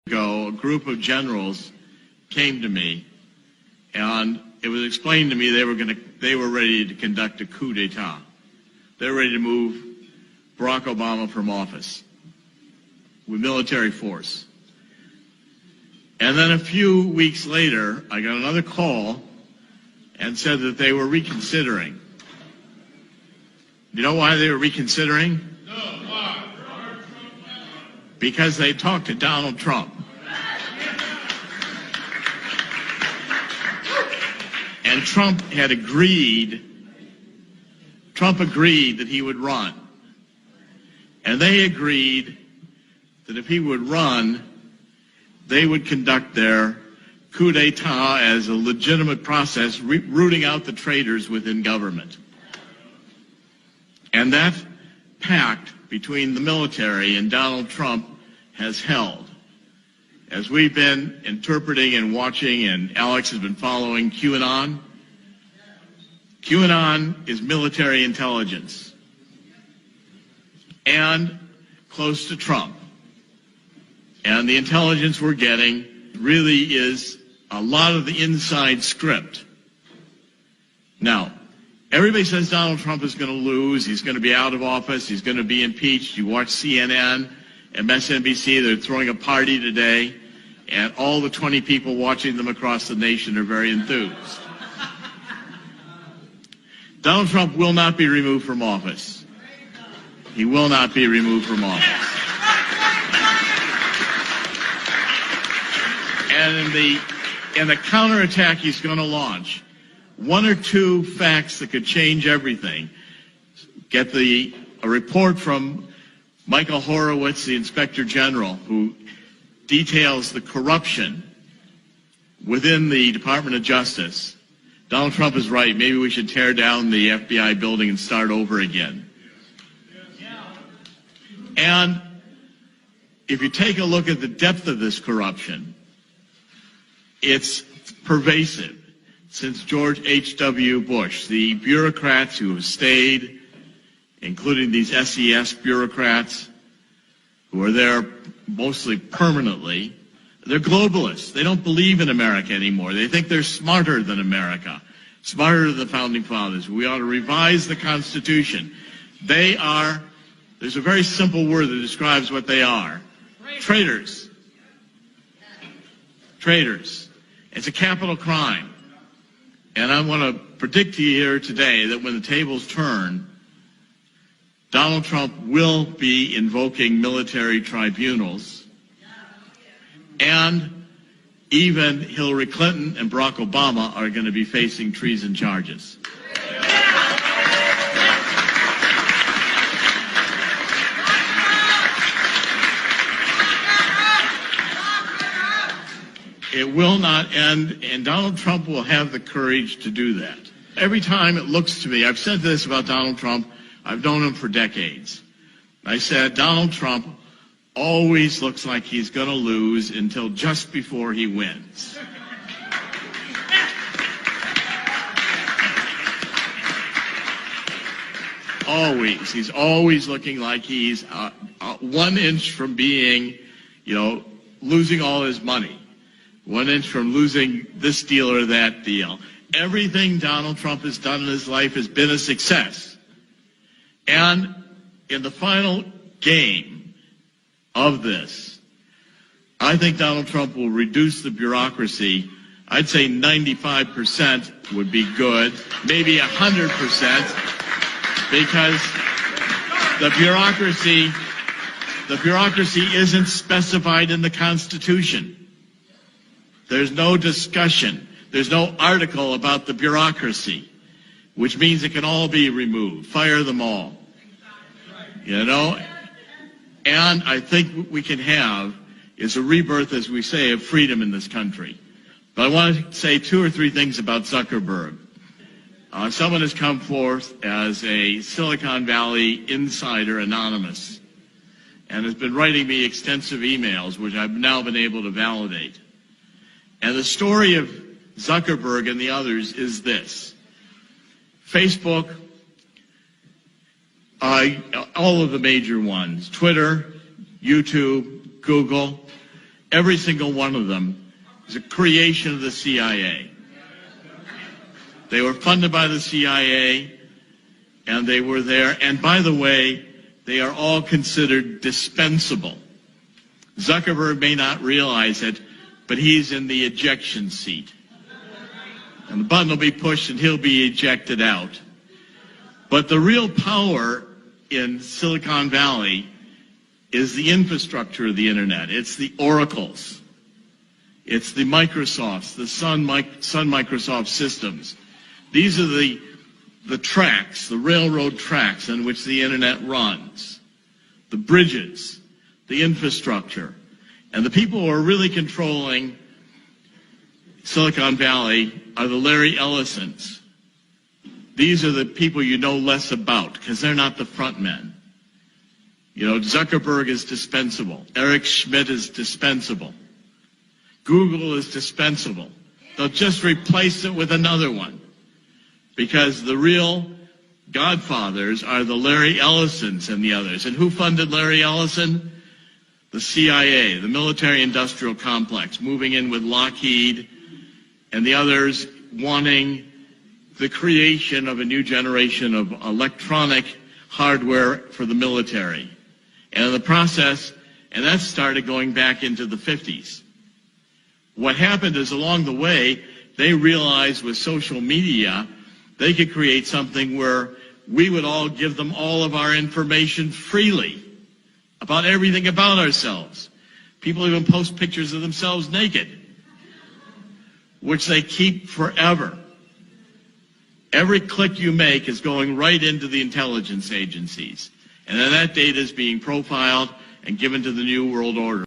ago, a group of generals came to me, and it was explained to me they were ready to conduct a coup d'etat. They're ready to move Barack Obama from office with military force. And then a few weeks later, I got another call and said that they were reconsidering. You know why they were reconsidering? No, why? Because they talked to Donald Trump. And Trump agreed that he would run. And they agreed that if he would run, they would conduct their coup d'etat as a legitimate process, rooting out the traitors within government. And that pact between the military and Donald Trump has held. As we've been interpreting and watching, and Alex has been following QAnon is military intelligence and close to Trump. And the intelligence we're getting really is a lot of the inside script. Now, everybody says Donald Trump is going to lose. He's going to be out of office. He's going to be impeached. You watch CNN, MSNBC, they're throwing a party today, and all the 20 people watching them across the nation are very enthused. Donald Trump will not be removed from office. He will not be removed from office. And in the counterattack he's going to launch, one or two facts that could change everything. Get a report from Michael Horowitz, the Inspector General, who details the corruption within the Department of Justice. Donald Trump is right. Maybe we should tear down the FBI building and start over again. And if you take a look at the depth of this corruption, it's pervasive. Since George H.W. Bush, the bureaucrats who have stayed, including these SES bureaucrats who are there mostly permanently, they're globalists. They don't believe in America anymore. They think they're smarter than America, smarter than the Founding Fathers. We ought to revise the Constitution. There's a very simple word that describes what they are. Traitors. Traitors. It's a capital crime. And I want to predict to you here today that when the tables turn, Donald Trump will be invoking military tribunals, and even Hillary Clinton and Barack Obama are going to be facing treason charges. It will not end, and Donald Trump will have the courage to do that. Every time it looks to me, I've said this about Donald Trump, I've known him for decades. I said, Donald Trump always looks like he's going to lose until just before he wins. Always. He's always looking like he's 1 inch from being, losing all his money. 1 inch from losing this deal or that deal. Everything Donald Trump has done in his life has been a success. And in the final game of this, I think Donald Trump will reduce the bureaucracy. I'd say 95% would be good, maybe 100%, because the bureaucracy isn't specified in the Constitution. There's no discussion. There's no article about the bureaucracy, which means it can all be removed. Fire them all. And I think what we can have is a rebirth, as we say, of freedom in this country. But I want to say 2 or 3 things about Zuckerberg. Someone has come forth as a Silicon Valley insider anonymous and has been writing me extensive emails, which I've now been able to validate. And the story of Zuckerberg and the others is this. Facebook, all of the major ones, Twitter, YouTube, Google, every single one of them is a creation of the CIA. They were funded by the CIA, and they were there. And by the way, they are all considered dispensable. Zuckerberg may not realize it, but he's in the ejection seat. And the button will be pushed and he'll be ejected out. But the real power in Silicon Valley is the infrastructure of the internet. It's the Oracles. It's the Microsofts, the Sun Microsoft systems. These are the tracks, the railroad tracks on which the internet runs, the bridges, the infrastructure. And the people who are really controlling Silicon Valley are the Larry Ellisons. These are the people you know less about because they're not the front men. You know, Zuckerberg is dispensable. Eric Schmidt is dispensable. Google is dispensable. They'll just replace it with another one because the real godfathers are the Larry Ellisons and the others. And who funded Larry Ellison? The CIA, the military-industrial complex, moving in with Lockheed and the others wanting the creation of a new generation of electronic hardware for the military. And in the process, and that started going back into the 50s. What happened is along the way, they realized with social media, they could create something where we would all give them all of our information freely about everything about ourselves. People even post pictures of themselves naked, which they keep forever. Every click you make is going right into the intelligence agencies. And then that data is being profiled and given to the New World Order.